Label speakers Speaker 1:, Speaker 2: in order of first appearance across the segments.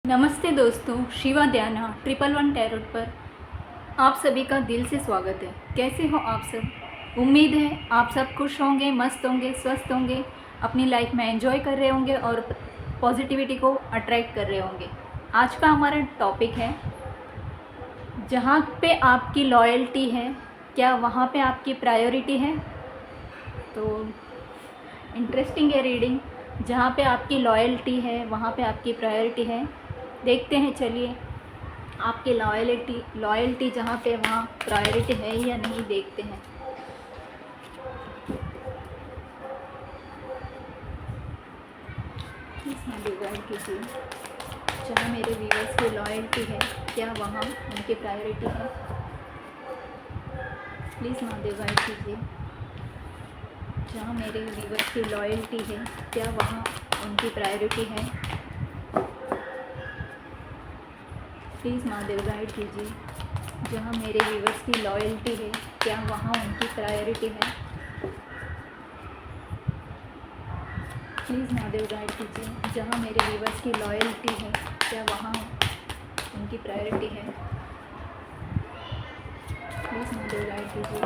Speaker 1: नमस्ते दोस्तों, शिवा ध्याना 111 टैरोट पर आप सभी का दिल से स्वागत है। कैसे हो आप सब? उम्मीद है आप सब खुश होंगे, मस्त होंगे, स्वस्थ होंगे, अपनी लाइफ में एंजॉय कर रहे होंगे और पॉजिटिविटी को अट्रैक्ट कर रहे होंगे। आज का हमारा टॉपिक है, जहाँ पे आपकी लॉयल्टी है, क्या वहाँ पे आपकी प्रायोरिटी है? तो इंटरेस्टिंग है रीडिंग। जहाँ पे आपकी लॉयल्टी है वहाँ पे आपकी प्रायोरिटी है। देखते हैं, चलिए आपकी लॉयल्टी जहाँ पे वहाँ प्रायोरिटी है या नहीं, देखते हैं। इसमें डिवाइड कीजिए, जहाँ मेरे व्यूअर्स की लॉयल्टी है क्या वहाँ उनकी प्रायोरिटी है? प्लीज़ माँ डिवाइड कीजिए, जहाँ मेरे व्यूअर्स की लॉयल्टी है क्या वहाँ उनकी प्रायोरिटी है? प्लीज़ महादेव गाइड कीजिए, जहाँ मेरे व्यूवर्स की लॉयल्टी है क्या वहाँ उनकी प्रायोरिटी है? प्लीज़ महादेव गाइड कीजिए, जहाँ मेरे व्यूवर्स की लॉयल्टी है क्या वहाँ उनकी प्रायोरिटी है? प्लीज़ महादेव गाइड कीजिए,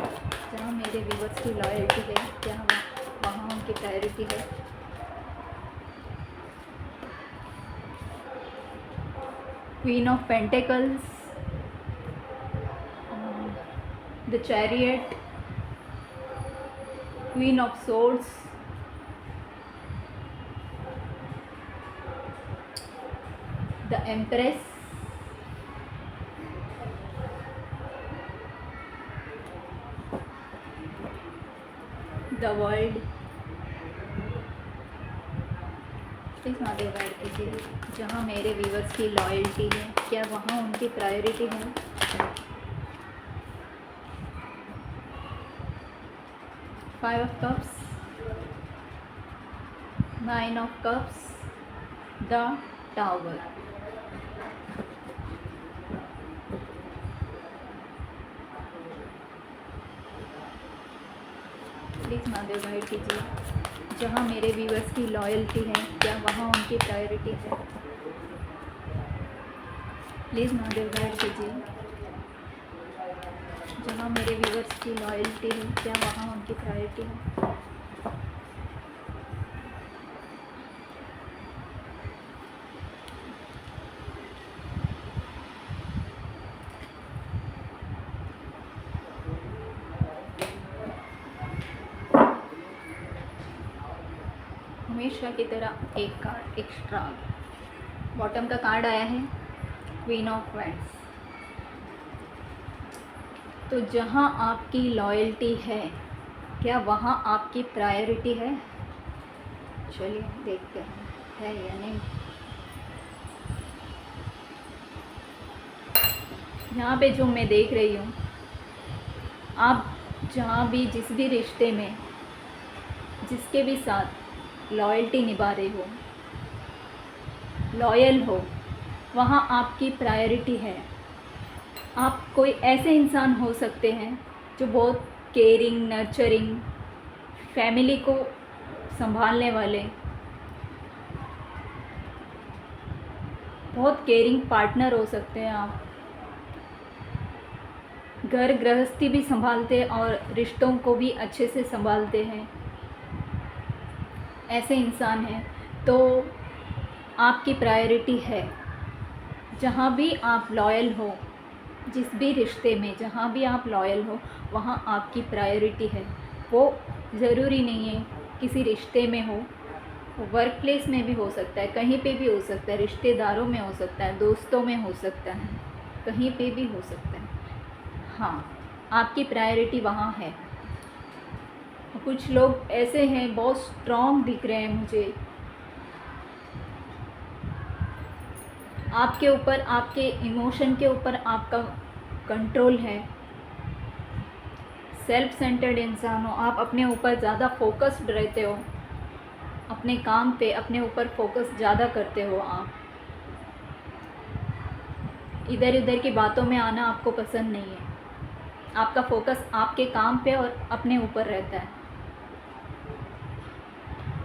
Speaker 1: जहाँ मेरे व्यूवर्स की लॉयल्टी है क्या वहाँ उनकी प्रायोरिटी है? Queen of Pentacles, the Chariot, Queen of Swords, the Empress, the World। Please Mahadev guide कीजिए, जहाँ मेरे व्यूवर्स की लॉयल्टी है क्या वहाँ उनकी प्रायोरिटी है? Five of cups, nine of cups, the tower. Please Mahadev guide कीजिए, जहाँ मेरे व्यूअर्स की लॉयल्टी है क्या वहाँ उनकी प्रायोरिटी है? प्लीज़ महादेव गाइड कीजिए, जहाँ मेरे व्यूअर्स की लॉयल्टी है क्या वहाँ उनकी प्रायोरिटी है? हमेशा की तरह एक कार्ड एक्स्ट्रा, बॉटम का कार्ड आया है क्वीन ऑफ वैंड्स। तो जहाँ आपकी लॉयल्टी है क्या वहाँ आपकी प्रायोरिटी है? चलिए देखते हैं है या नहीं। यहाँ पे जो मैं देख रही हूँ, आप जहाँ भी जिस भी रिश्ते में जिसके भी साथ लॉयल्टी निभा रहे हो, लॉयल हो, वहाँ आपकी प्रायोरिटी है। आप कोई ऐसे इंसान हो सकते हैं जो बहुत केयरिंग, नर्चरिंग, फैमिली को संभालने वाले, बहुत केयरिंग पार्टनर हो सकते हैं। आप घर गृहस्थी भी संभालते और रिश्तों को भी अच्छे से संभालते हैं, ऐसे इंसान हैं। तो आपकी प्रायोरिटी है, जहाँ भी आप लॉयल हो, जिस भी रिश्ते में जहाँ भी आप लॉयल हो वहाँ आपकी प्रायोरिटी है। वो ज़रूरी नहीं है किसी रिश्ते में हो, वर्क प्लेस में भी हो सकता है, कहीं पे भी हो सकता है, रिश्तेदारों में हो सकता है, दोस्तों में हो सकता है, कहीं पे भी हो सकता है। हाँ, आपकी प्रायोरिटी वहाँ है। कुछ लोग ऐसे हैं बहुत स्ट्रॉन्ग दिख रहे हैं मुझे, आपके ऊपर, आपके इमोशन के ऊपर आपका कंट्रोल है। सेल्फ सेंटर्ड इंसान हो आप, अपने ऊपर ज़्यादा फोकस्ड रहते हो, अपने काम पे अपने ऊपर फोकस ज़्यादा करते हो। आप इधर उधर की बातों में आना आपको पसंद नहीं है, आपका फोकस आपके काम पे और अपने ऊपर रहता है।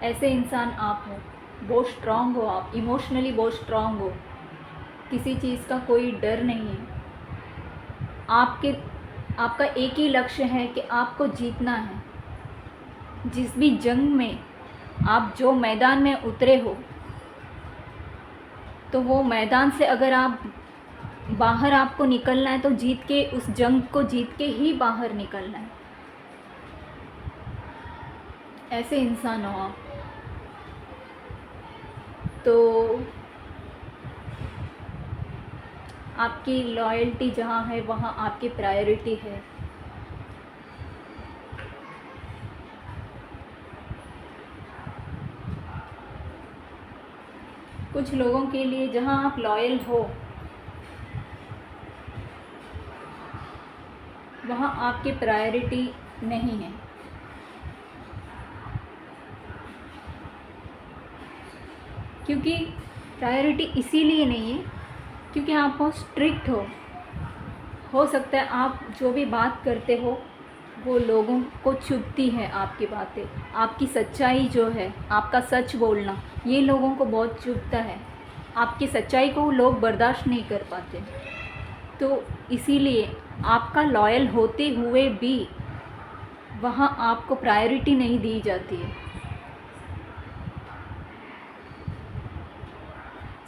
Speaker 1: ऐसे इंसान आप हो, बहुत स्ट्रॉन्ग हो, आप इमोशनली बहुत स्ट्रॉन्ग हो। किसी चीज़ का कोई डर नहीं है। आपका एक ही लक्ष्य है कि आपको जीतना है। जिस भी जंग में आप जो मैदान में उतरे हो, तो वो मैदान से अगर आप बाहर आपको निकलना है तो जीत के, उस जंग को जीत के ही बाहर निकलना है। ऐसे इंसान हो आप। तो आपकी लॉयल्टी जहाँ है वहाँ आपकी प्रायोरिटी है। कुछ लोगों के लिए जहाँ आप लॉयल हो वहाँ आपकी प्रायोरिटी नहीं है। क्योंकि प्रायोरिटी इसीलिए नहीं है क्योंकि आप बहुत स्ट्रिक्ट हो सकता है आप जो भी बात करते हो वो लोगों को चुभती है, आपकी बातें, आपकी सच्चाई जो है, आपका सच बोलना, ये लोगों को बहुत चुभता है। आपकी सच्चाई को लोग बर्दाश्त नहीं कर पाते। तो इसीलिए आपका लॉयल होते हुए भी वहाँ आपको प्रायोरिटी नहीं दी जाती है।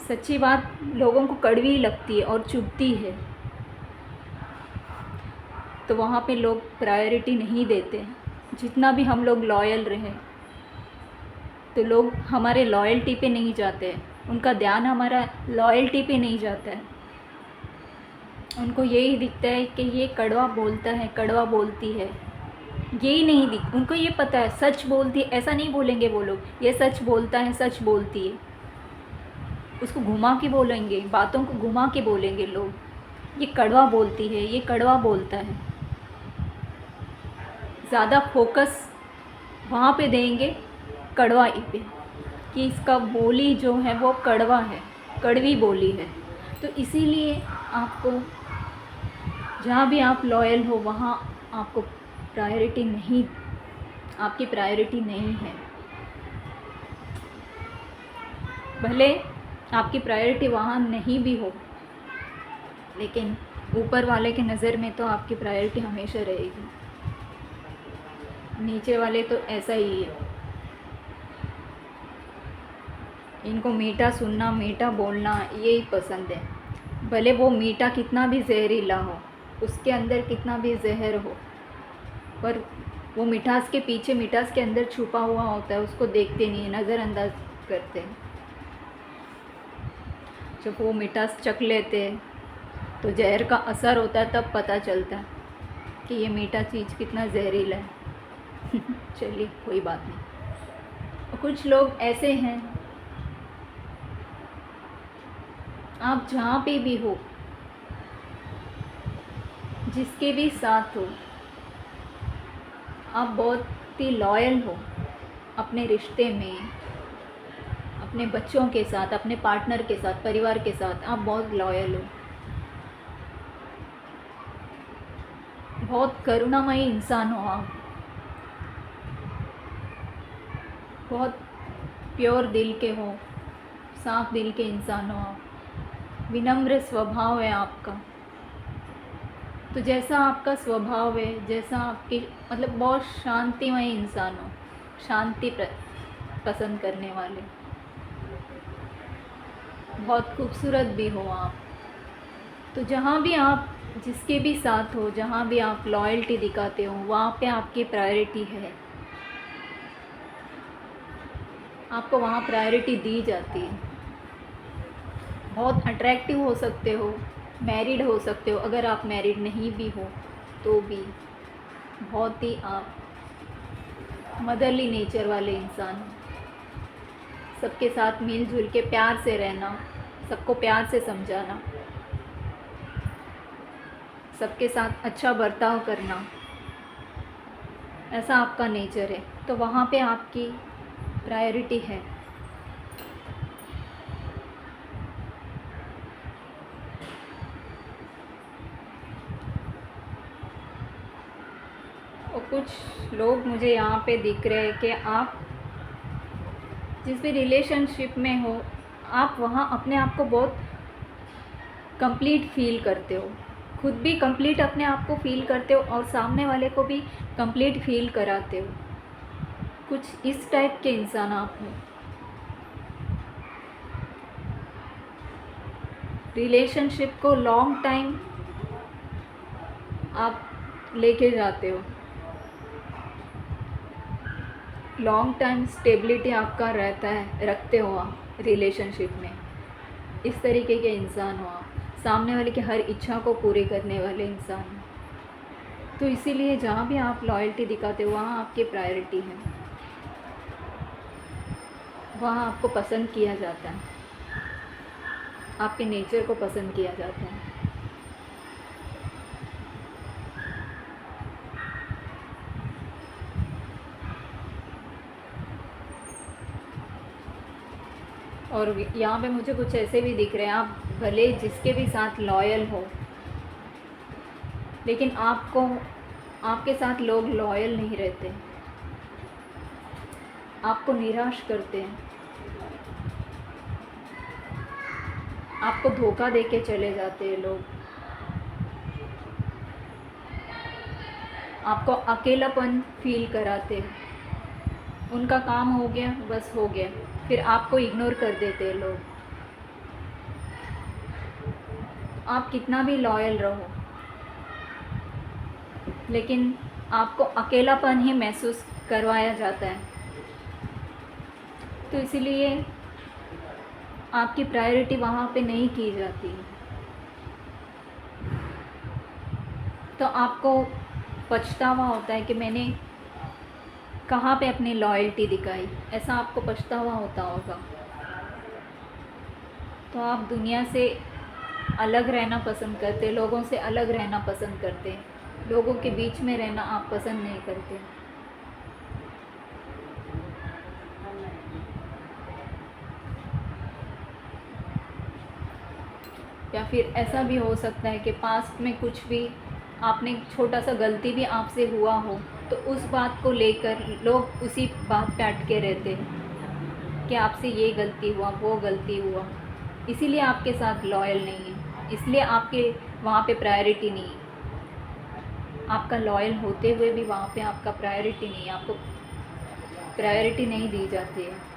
Speaker 1: सच्ची बात लोगों को कड़वी लगती है और चुभती है, तो वहाँ पे लोग प्रायोरिटी नहीं देते। जितना भी हम लोग लॉयल रहें तो लोग हमारे लॉयल्टी पे नहीं जाते हैं, उनका ध्यान हमारा लॉयल्टी पे नहीं जाता है। उनको यही दिखता है कि ये कड़वा बोलता है, कड़वा बोलती है, यही नहीं दिख, उनको ये पता है सच बोलती है। ऐसा नहीं बोलेंगे वो लोग, ये सच बोलता है, सच बोलती है, उसको घुमा के बोलेंगे, बातों को घुमा के बोलेंगे लोग, ये कड़वा बोलती है, ये कड़वा बोलता है। ज़्यादा फोकस वहाँ पे देंगे कड़वाई पे कि इसका बोली जो है वो कड़वा है, कड़वी बोली है। तो इसीलिए आपको जहाँ भी आप लॉयल हो वहाँ आपको प्रायोरिटी नहीं, आपकी प्रायोरिटी नहीं है। भले आपकी प्रायोरिटी वहाँ नहीं भी हो, लेकिन ऊपर वाले की नज़र में तो आपकी प्रायोरिटी हमेशा रहेगी। नीचे वाले तो ऐसा ही है, इनको मीठा सुनना, मीठा बोलना यही पसंद है। भले वो मीठा कितना भी जहरीला हो, उसके अंदर कितना भी जहर हो, पर वो मिठास के पीछे, मिठास के अंदर छुपा हुआ होता है, उसको देखते नहीं, नज़रअंदाज करते हैं। जब वो मिठास चख लेते हैं तो जहर का असर होता है, तब पता चलता है कि ये मीठा चीज़ कितना जहरीला है। चलिए कोई बात नहीं। कुछ लोग ऐसे हैं, आप जहाँ पे भी हो, जिसके भी साथ हो, आप बहुत ही लॉयल हो अपने रिश्ते में, अपने बच्चों के साथ, अपने पार्टनर के साथ, परिवार के साथ आप बहुत लॉयल हो। बहुत करुणामयी इंसान हो आप, बहुत प्योर दिल के हो, साफ दिल के इंसान हो आप, विनम्र स्वभाव है आपका। तो जैसा आपका स्वभाव है, जैसा आपकी, मतलब बहुत शांतिमय इंसान हो, शांति पसंद करने वाले, बहुत खूबसूरत भी हो आप। तो जहाँ भी आप, जिसके भी साथ हो, जहाँ भी आप लॉयल्टी दिखाते हो, वहाँ पे आपकी प्रायोरिटी है, आपको वहाँ प्रायोरिटी दी जाती है। बहुत अट्रैक्टिव हो सकते हो, मैरिड हो सकते हो, अगर आप मैरिड नहीं भी हो तो भी बहुत ही आप मदरली नेचर वाले इंसान हो। सबके साथ मिलजुल के प्यार से रहना, सबको प्यार से समझाना, सबके साथ अच्छा बर्ताव करना, ऐसा आपका नेचर है। तो वहाँ पे आपकी प्रायोरिटी है। और कुछ लोग मुझे यहाँ पे दिख रहे हैं कि आप जिस भी रिलेशनशिप में हो, आप वहाँ अपने आप को बहुत कंप्लीट फील करते हो, खुद भी कंप्लीट अपने आप को फील करते हो और सामने वाले को भी कंप्लीट फील कराते हो। कुछ इस टाइप के इंसान आप हो। रिलेशनशिप को लॉन्ग टाइम आप लेके जाते हो, लॉन्ग टाइम स्टेबिलिटी आपका रहता है, रखते हो आप रिलेशनशिप में। इस तरीके के इंसान हो आप, सामने वाले की हर इच्छा को पूरी करने वाले इंसान हो। तो इसीलिए जहाँ भी आप लॉयल्टी दिखाते हो वहाँ आपकी प्रायोरिटी है, वहाँ आपको पसंद किया जाता है, आपके नेचर को पसंद किया जाता है। और यहाँ पे मुझे कुछ ऐसे भी दिख रहे हैं, आप भले जिसके भी साथ लॉयल हो, लेकिन आपके साथ लोग लॉयल नहीं रहते, आपको निराश करते हैं, आपको धोखा देके चले जाते हैं लोग, आपको अकेलापन फील कराते हैं। उनका काम हो गया, बस हो गया, फिर आपको इग्नोर कर देते हैं लोग। आप कितना भी लॉयल रहो, लेकिन आपको अकेलापन ही महसूस करवाया जाता है। तो इसीलिए आपकी प्रायोरिटी वहाँ पे नहीं की जाती। तो आपको पछतावा होता है कि मैंने कहाँ पे अपनी लॉयल्टी दिखाई, ऐसा आपको पछतावा होता होगा। तो आप दुनिया से अलग रहना पसंद करते, लोगों से अलग रहना पसंद करते, लोगों के बीच में रहना आप पसंद नहीं करते। या फिर ऐसा भी हो सकता है कि पास्ट में कुछ भी आपने छोटा सा गलती भी आपसे हुआ हो, तो उस बात को लेकर लोग उसी बात पे अटके रहते हैं कि आपसे ये गलती हुआ, वो गलती हुआ, इसीलिए आपके साथ लॉयल नहीं है, इसलिए आपके वहाँ पे प्रायोरिटी नहीं है। आपका लॉयल होते हुए भी वहाँ पे आपका प्रायोरिटी नहीं है, आपको प्रायोरिटी नहीं दी जाती है।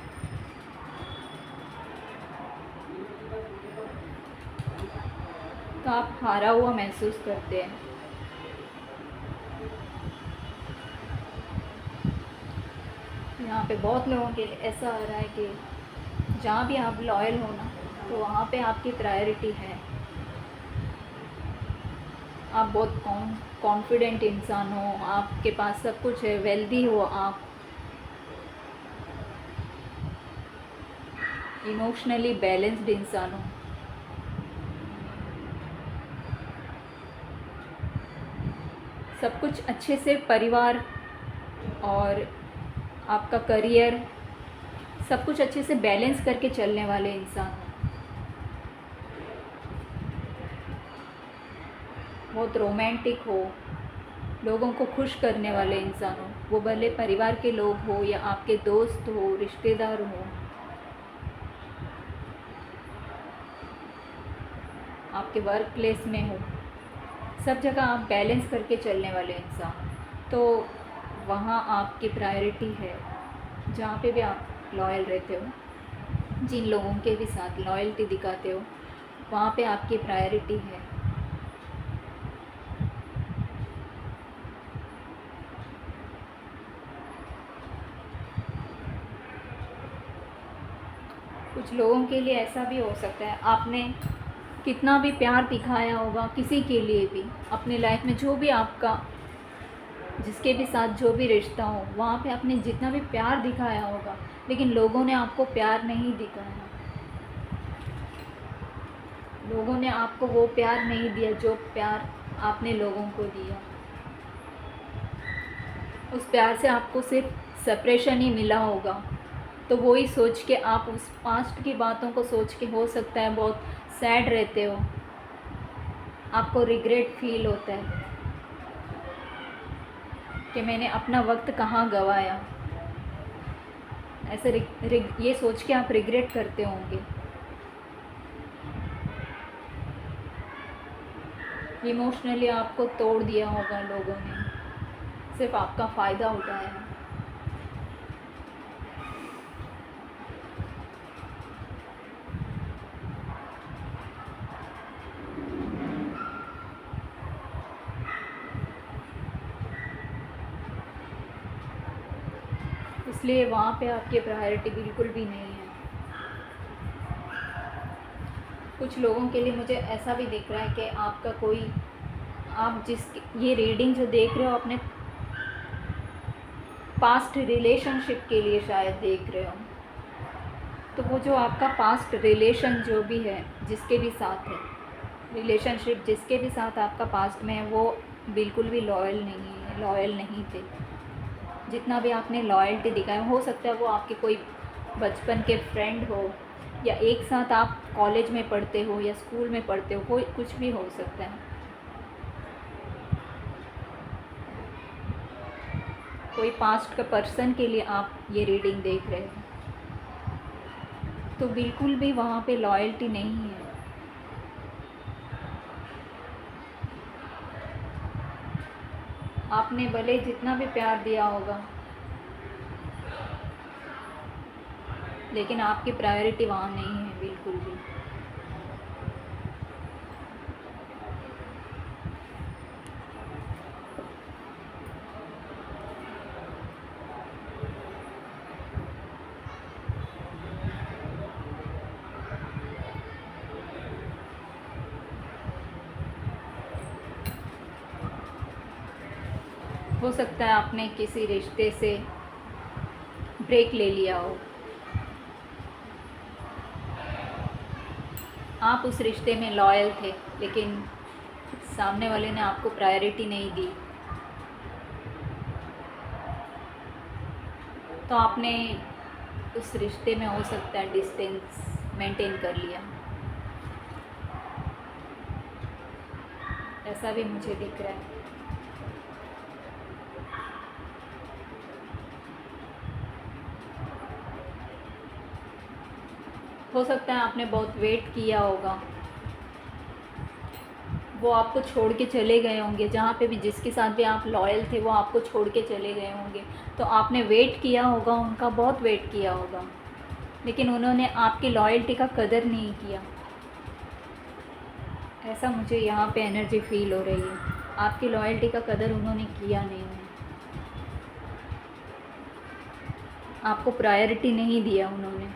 Speaker 1: तो आप हारा हुआ महसूस करते हैं। यहाँ पे बहुत लोगों के लिए ऐसा आ रहा है कि जहाँ भी आप लॉयल हो ना, तो वहाँ पे आपकी प्रायोरिटी है। आप बहुत कॉन्फिडेंट इंसान हो, आपके पास सब कुछ है, वेल्दी हो, आप इमोशनली बैलेंस्ड इंसान हो, सब कुछ अच्छे से, परिवार और आपका करियर सब कुछ अच्छे से बैलेंस करके चलने वाले इंसान हो। बहुत रोमांटिक हो, लोगों को खुश करने वाले इंसान हो, वो भले परिवार के लोग हो या आपके दोस्त हो, रिश्तेदार हो, आपके वर्क प्लेस में हो, सब जगह आप बैलेंस करके चलने वाले इंसान। तो वहाँ आपकी प्रायोरिटी है, जहाँ पे भी आप लॉयल रहते हो, जिन लोगों के भी साथ लॉयल्टी दिखाते हो, वहाँ पे आपकी प्रायोरिटी है। कुछ लोगों के लिए ऐसा भी हो सकता है, आपने कितना भी प्यार दिखाया होगा किसी के लिए भी अपनी लाइफ में, जो भी आपका जिसके भी साथ जो भी रिश्ता हो, वहाँ पे आपने जितना भी प्यार दिखाया होगा, लेकिन लोगों ने आपको प्यार नहीं दिखाया, लोगों ने आपको वो प्यार नहीं दिया जो प्यार आपने लोगों को दिया। उस प्यार से आपको सिर्फ सेपरेशन ही मिला होगा। तो वो ही सोच के आप उस पास्ट की बातों को सोच के हो सकता है बहुत सैड रहते हो, आपको रिग्रेट फील होता है कि मैंने अपना वक्त कहाँ गंवाया, ऐसे ये सोच के आप रिग्रेट करते होंगे। इमोशनली आपको तोड़ दिया होगा लोगों ने, सिर्फ आपका फ़ायदा उठाया है। इसलिए वहाँ पे आपकी प्रायोरिटी बिल्कुल भी नहीं है। कुछ लोगों के लिए मुझे ऐसा भी दिख रहा है कि आपका कोई, आप जिस ये रीडिंग जो देख रहे हो अपने पास्ट रिलेशनशिप के लिए शायद देख रहे हो। तो वो जो आपका पास्ट रिलेशन जो भी है, जिसके भी साथ है रिलेशनशिप, जिसके भी साथ आपका पास्ट में है, वो बिल्कुल भी लॉयल नहीं है, लॉयल नहीं थे। जितना भी आपने लॉयल्टी दिखाया, हो सकता है वो आपके कोई बचपन के फ्रेंड हो, या एक साथ आप कॉलेज में पढ़ते हो या स्कूल में पढ़ते हो, कोई कुछ भी हो सकता है। कोई पास्ट का पर्सन के लिए आप ये रीडिंग देख रहे हो, तो बिल्कुल भी वहाँ पे लॉयल्टी नहीं है। आपने भले जितना भी प्यार दिया होगा, लेकिन आपकी प्रायोरिटी वहाँ नहीं है बिल्कुल भी। हो सकता है आपने किसी रिश्ते से ब्रेक ले लिया हो, आप उस रिश्ते में लॉयल थे, लेकिन सामने वाले ने आपको प्रायोरिटी नहीं दी, तो आपने उस रिश्ते में हो सकता है डिस्टेंस मेंटेन कर लिया। ऐसा भी मुझे दिख रहा है। हो सकता है आपने बहुत वेट किया होगा, वो आपको छोड़ के चले गए होंगे, जहाँ पे भी जिसके साथ भी आप लॉयल थे वो आपको छोड़ के चले गए होंगे, तो आपने वेट किया होगा, उनका बहुत वेट किया होगा, लेकिन उन्होंने आपकी लॉयल्टी का कदर नहीं किया। ऐसा मुझे यहाँ पे एनर्जी फील हो रही है, आपकी लॉयल्टी का कदर उन्होंने किया नहीं है, आपको प्रायोरिटी नहीं दिया उन्होंने,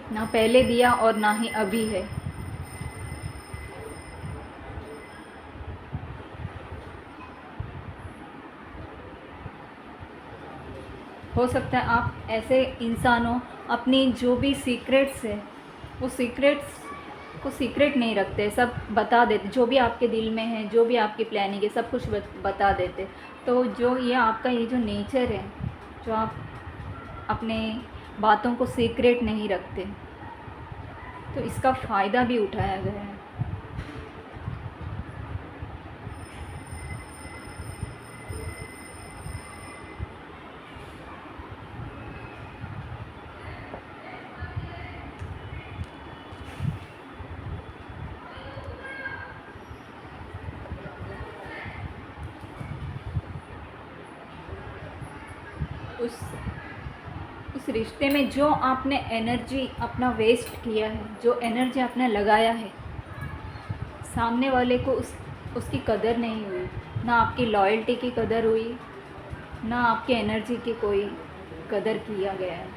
Speaker 1: ना पहले दिया और ना ही अभी है। हो सकता है आप ऐसे इंसान हो, अपनी जो भी सीक्रेट्स है वो सीक्रेट्स को सीक्रेट नहीं रखते, सब बता देते, जो भी आपके दिल में है, जो भी आपकी प्लानिंग है, सब कुछ बता देते। तो जो ये आपका ये जो नेचर है, जो आप अपने बातों को सीक्रेट नहीं रखते, तो इसका फ़ायदा भी उठाया गया है। उस रिश्ते में जो आपने एनर्जी अपना वेस्ट किया है, जो एनर्जी आपने लगाया है, सामने वाले को उसकी कदर नहीं हुई, ना आपकी लॉयल्टी की कदर हुई, ना आपकी एनर्जी की कोई कदर किया गया है।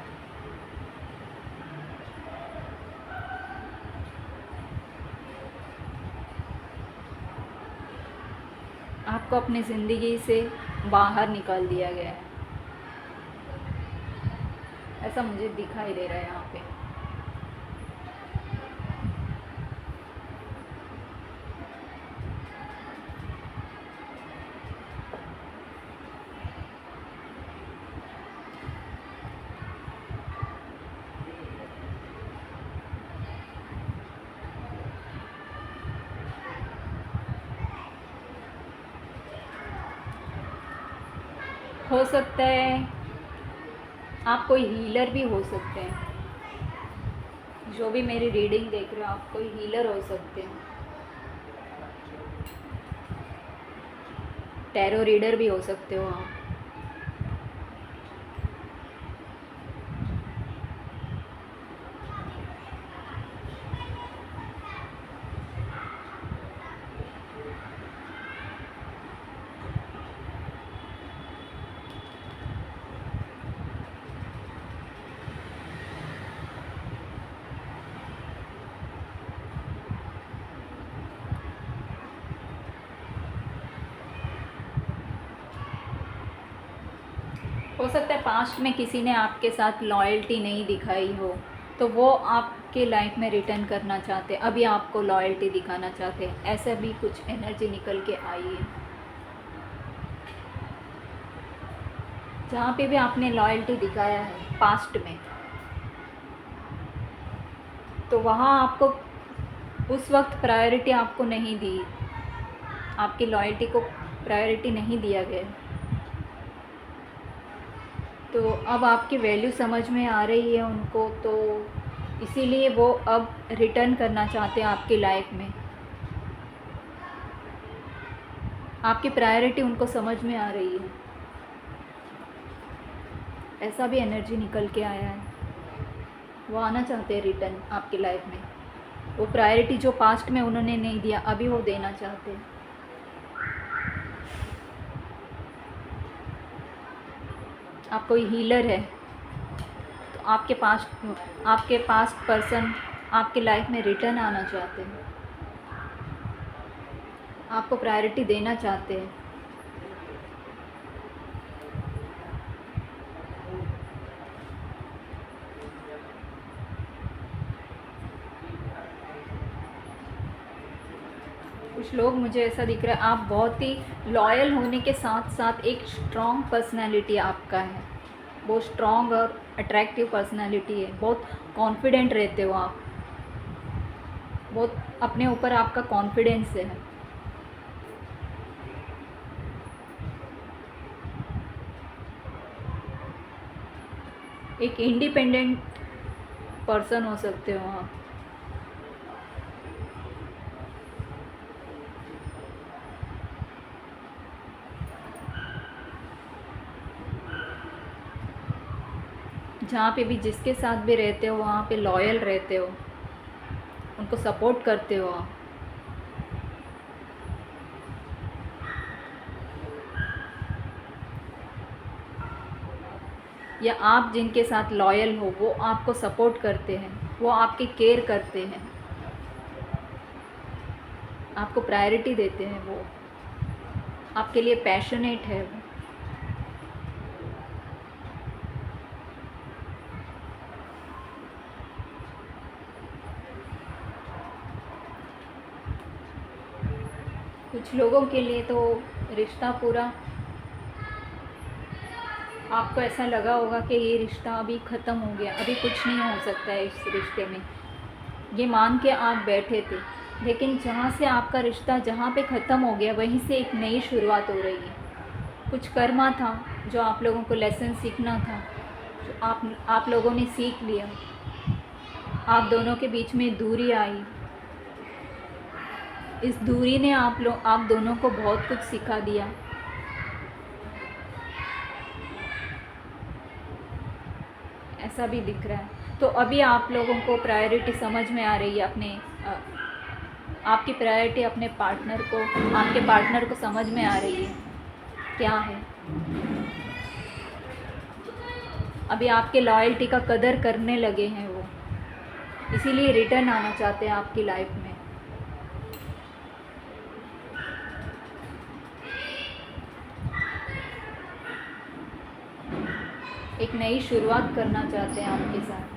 Speaker 1: आपको अपनी ज़िंदगी से बाहर निकाल दिया गया है, ऐसा मुझे दिखाई दे रहा है यहाँ पे। हो सकता है आप कोई हीलर भी हो सकते हैं, जो भी मेरी रीडिंग देख रहे हो आप कोई हीलर हो सकते हैं, टैरो रीडर भी हो सकते हो आप। हो सकता है पास्ट में किसी ने आपके साथ लॉयल्टी नहीं दिखाई हो, तो वो आपके लाइफ में रिटर्न करना चाहते हैं, अभी आपको लॉयल्टी दिखाना चाहते हैं, ऐसा भी कुछ एनर्जी निकल के आई है। जहाँ पे भी आपने लॉयल्टी दिखाया है पास्ट में, तो वहाँ आपको उस वक्त प्रायोरिटी आपको नहीं दी, आपकी लॉयल्टी को प्रायोरिटी नहीं दिया गया। तो अब आपकी वैल्यू समझ में आ रही है उनको, तो इसीलिए वो अब रिटर्न करना चाहते हैं आपकी लाइफ में। आपकी प्रायोरिटी उनको समझ में आ रही है, ऐसा भी एनर्जी निकल के आया है। वो आना चाहते हैं रिटर्न आपकी लाइफ में, वो प्रायोरिटी जो पास्ट में उन्होंने नहीं दिया अभी वो देना चाहते हैं। आप कोई हीलर है तो आपके पास्ट पर्सन आपके लाइफ में रिटर्न आना चाहते हैं, आपको प्रायोरिटी देना चाहते हैं। कुछ लोग, मुझे ऐसा दिख रहा है आप बहुत ही लॉयल होने के साथ साथ एक स्ट्रॉन्ग पर्सनालिटी आपका है, बहुत स्ट्रॉन्ग और अट्रैक्टिव पर्सनालिटी है, बहुत कॉन्फिडेंट रहते हो आप, बहुत अपने ऊपर आपका कॉन्फिडेंस है। एक इंडिपेंडेंट पर्सन हो सकते हो आप। जहाँ पे भी जिसके साथ भी रहते हो वहाँ पे लॉयल रहते हो, उनको सपोर्ट करते हो आप। या आप जिनके साथ लॉयल हो वो आपको सपोर्ट करते हैं, वो आपकी केयर करते हैं, आपको प्रायोरिटी देते हैं, वो आपके लिए पैशनेट है। कुछ लोगों के लिए तो रिश्ता पूरा, आपको ऐसा लगा होगा कि ये रिश्ता अभी ख़त्म हो गया, अभी कुछ नहीं हो सकता है इस रिश्ते में, ये मान के आप बैठे थे, लेकिन जहाँ से आपका रिश्ता जहाँ पे ख़त्म हो गया वहीं से एक नई शुरुआत हो रही है। कुछ कर्मा था जो आप लोगों को लेसन सीखना था, जो आप लोगों ने सीख लिया। आप दोनों के बीच में दूरी आई, इस दूरी ने आप दोनों को बहुत कुछ सिखा दिया। ऐसा भी दिख रहा है। तो अभी आप लोगों को प्रायोरिटी समझ में आ रही है आपकी प्रायोरिटी अपने पार्टनर को, आपके पार्टनर को समझ में आ रही है क्या है। अभी आपके लॉयल्टी का कदर करने लगे हैं वो, इसीलिए रिटर्न आना चाहते हैं आपकी लाइफ में। एक नई शुरुआत करना चाहते हैं आपके साथ।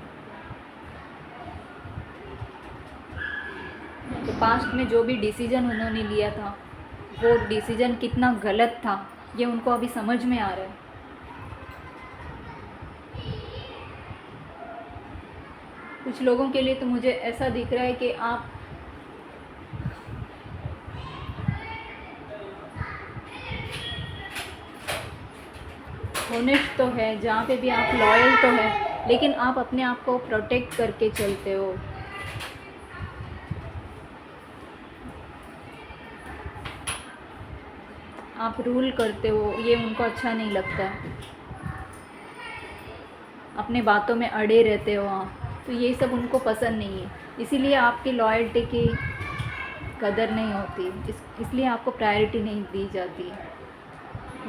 Speaker 1: तो पास्ट में जो भी डिसीजन उन्होंने लिया था वो डिसीजन कितना गलत था ये उनको अभी समझ में आ रहा है। कुछ लोगों के लिए तो मुझे ऐसा दिख रहा है कि आप होनेस्ट तो है, जहाँ पे भी आप लॉयल तो है, लेकिन आप अपने आप को प्रोटेक्ट करके चलते हो। आप रूल करते हो, ये उनको अच्छा नहीं लगता। अपने बातों में अड़े रहते हो आप, तो ये सब उनको पसंद नहीं है। इसीलिए आपकी लॉयल्टी की कदर नहीं होती, इसलिए आपको प्रायोरिटी नहीं दी जाती।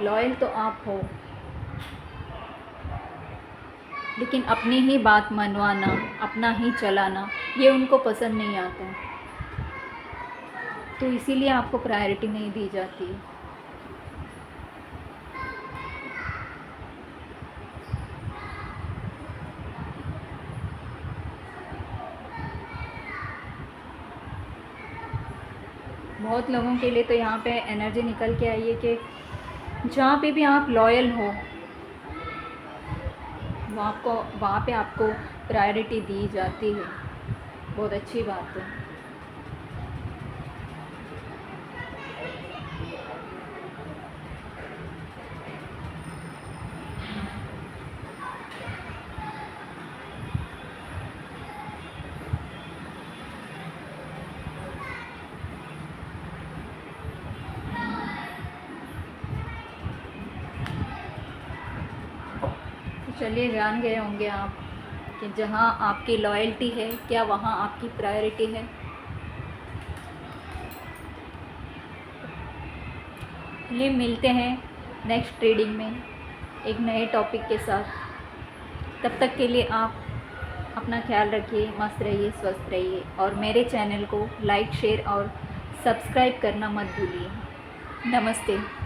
Speaker 1: लॉयल तो आप हो, लेकिन अपनी ही बात मनवाना, अपना ही चलाना, ये उनको पसंद नहीं आता, तो इसीलिए आपको प्रायोरिटी नहीं दी जाती। बहुत लोगों के लिए तो यहाँ पे एनर्जी निकल के आई है कि जहाँ पे भी आप लॉयल हो, वहाँ पे आपको प्रायोरिटी दी जाती है। बहुत अच्छी बात है। चलिए, जान गए होंगे आप कि जहाँ आपकी लॉयल्टी है, क्या वहाँ आपकी प्रायोरिटी है। चलिए, मिलते हैं नेक्स्ट रीडिंग में एक नए टॉपिक के साथ। तब तक के लिए आप अपना ख्याल रखिए, मस्त रहिए, स्वस्थ रहिए, और मेरे चैनल को लाइक, शेयर और सब्सक्राइब करना मत भूलिए। नमस्ते।